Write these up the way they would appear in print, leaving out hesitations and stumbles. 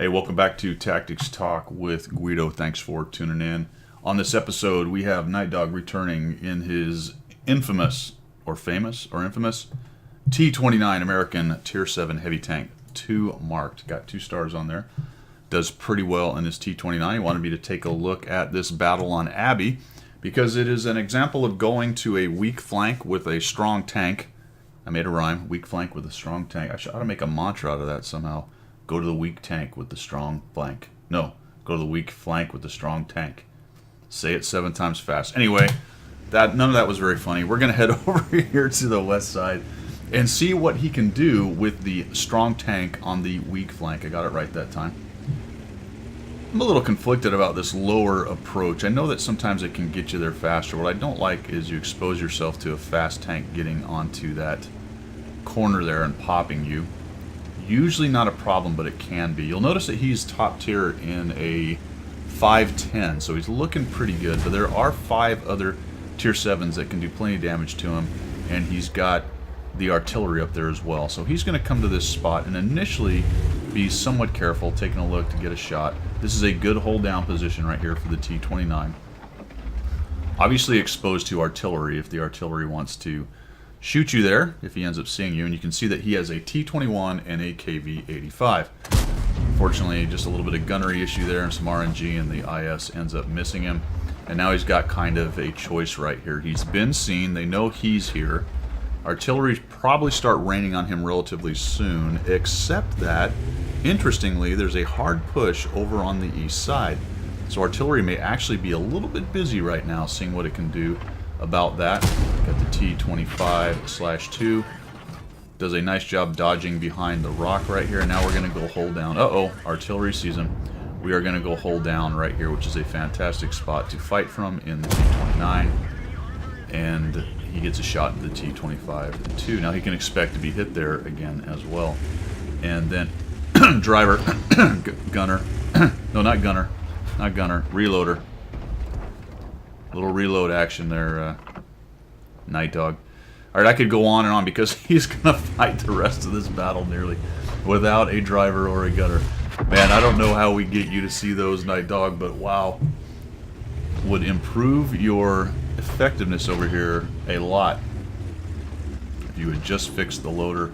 Hey, welcome back to Tactics Talk with Guido. Thanks for tuning in. On this episode, we have Nitedog returning in his infamous T29 American Tier 7 heavy tank. 2 marked. Got 2 stars on there. Does pretty well in his T29. He wanted me to take a look at this battle on Abbey because it is an example of going to a weak flank with a strong tank. I made a rhyme. Weak flank with a strong tank. I ought to make a mantra out of that somehow. Go to the weak tank with the strong flank. No, go to the weak flank with the strong tank. Say it 7 times fast. Anyway, none of that was very funny. We're going to head over here to the west side and see what he can do with the strong tank on the weak flank. I got it right that time. I'm a little conflicted about this lower approach. I know that sometimes it can get you there faster. What I don't like is you expose yourself to a fast tank getting onto that corner there and popping you. Usually not a problem, but it can be. You'll notice that he's top tier in a 510, so he's looking pretty good, but there are 5 other tier 7s that can do plenty of damage to him, and he's got the artillery up there as well. So he's going to come to this spot and initially be somewhat careful, taking a look to get a shot. This is a good hold down position right here for the T29. Obviously exposed to artillery if the artillery wants to shoot you there, if he ends up seeing you, and you can see that he has a T21 and a KV-85. Unfortunately, just a little bit of gunnery issue there and some RNG, and the IS ends up missing him. And now he's got kind of a choice right here. He's been seen, they know he's here. Artillery probably start raining on him relatively soon, except that, interestingly, there's a hard push over on the east side. So artillery may actually be a little bit busy right now, seeing what it can do about that. Got the T25/2. Does a nice job dodging behind the rock right here. Now we're going to go hold down. Uh-oh, artillery sees him. We are going to go hold down right here, which is a fantastic spot to fight from in the T29. And he gets a shot in the T25/2. Now he can expect to be hit there again as well. And then driver, gunner, no, not gunner, reloader. Little reload action there, Nitedog. Alright, I could go on and on because he's going to fight the rest of this battle nearly without a driver or a gunner. Man, I don't know how we get you to see those, Nitedog, but wow. Would improve your effectiveness over here a lot if you had just fixed the loader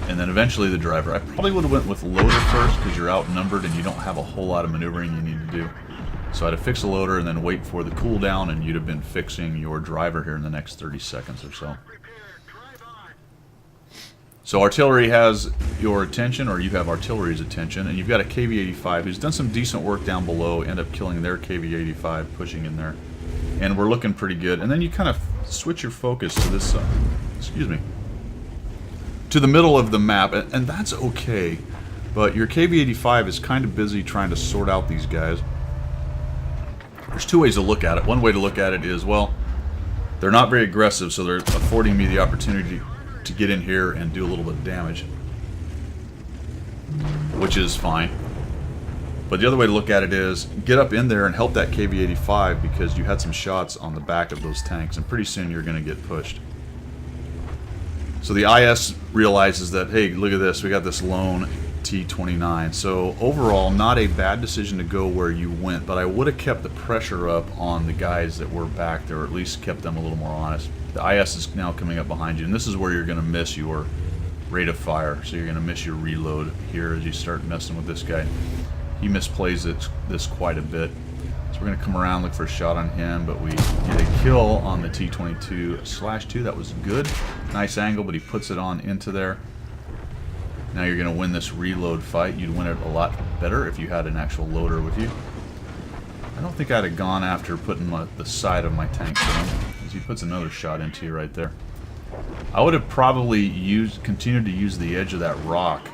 and then eventually the driver. I probably would have went with loader first because you're outnumbered and you don't have a whole lot of maneuvering you need to do. So I'd have fixed the loader and then wait for the cooldown, and you'd have been fixing your driver here in the next 30 seconds or so. So artillery has your attention, or you have artillery's attention, and you've got a KV-85 who's done some decent work down below, end up killing their KV-85, pushing in there. And we're looking pretty good. And then you kind of switch your focus to this side. Excuse me. To the middle of the map, and that's okay. But your KV-85 is kind of busy trying to sort out these guys. There's 2 ways to look at it. One way to look at it is, well, they're not very aggressive, so they're affording me the opportunity to get in here and do a little bit of damage, which is fine. But the other way to look at it is, get up in there and help that KV-85 because you had some shots on the back of those tanks, and pretty soon you're going to get pushed. So the IS realizes that, hey, look at this, we got this lone T29. So overall, not a bad decision to go where you went, but I would have kept the pressure up on the guys that were back there, or at least kept them a little more honest. The IS is now coming up behind you, and this is where you're going to miss your rate of fire. So you're going to miss your reload here as you start messing with this guy. He misplays this quite a bit. So we're going to come around, look for a shot on him, but we get a kill on the T22/2. That was good. Nice angle, but he puts it on into there. Now you're going to win this reload fight. You'd win it a lot better if you had an actual loader with you. I don't think I'd have gone after putting the side of my tank to him, because he puts another shot into you right there. I would have probably continued to use the edge of that rock.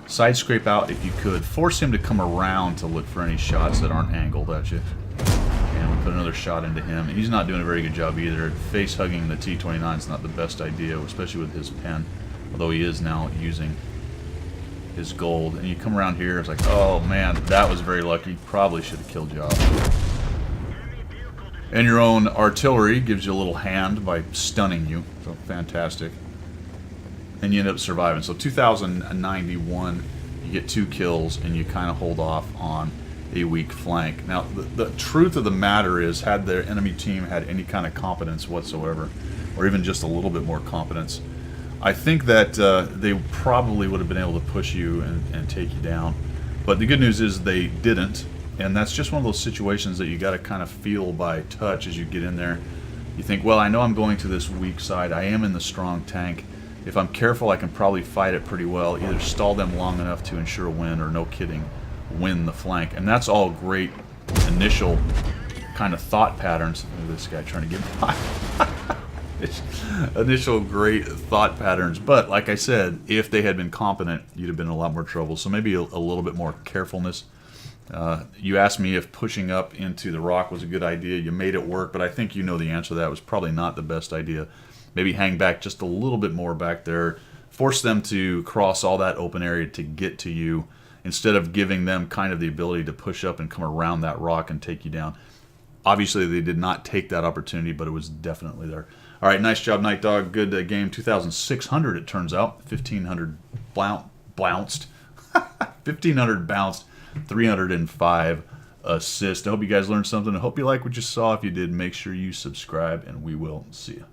Side scrape out if you could. Force him to come around to look for any shots that aren't angled at you. And we put another shot into him. He's not doing a very good job either. Face hugging the T29 is not the best idea, especially with his pen. Although he is now using his gold. And you come around here, it's like, oh man, that was very lucky. Probably should have killed you off. And your own artillery gives you a little hand by stunning you. So fantastic. And you end up surviving. So 2,091 you get 2 kills, and you kind of hold off on a weak flank. Now, the truth of the matter is, had their enemy team had any kind of competence whatsoever, or even just a little bit more competence, I think that they probably would have been able to push you and take you down. But the good news is they didn't, and that's just one of those situations that you got to kind of feel by touch as you get in there. You think, well, I know I'm going to this weak side. I am in the strong tank. If I'm careful, I can probably fight it pretty well. Either stall them long enough to ensure a win, or no kidding, win the flank. And that's all great initial kind of thought patterns. Look at this guy trying to get by. Initial great thought patterns. But like I said, if they had been competent, you'd have been in a lot more trouble. So maybe a little bit more carefulness. You asked me if pushing up into the rock was a good idea. You made it work, but I think you know the answer to that. It was probably not the best idea. Maybe hang back just a little bit more back there. Force them to cross all that open area to get to you, instead of giving them kind of the ability to push up and come around that rock and take you down. Obviously, they did not take that opportunity, but it was definitely there. All right, nice job, Nitedog. Good game. 2,600, it turns out. 1,500 bounced. 1,500 bounced. 305 assists. I hope you guys learned something. I hope you like what you saw. If you did, make sure you subscribe, and we will see you.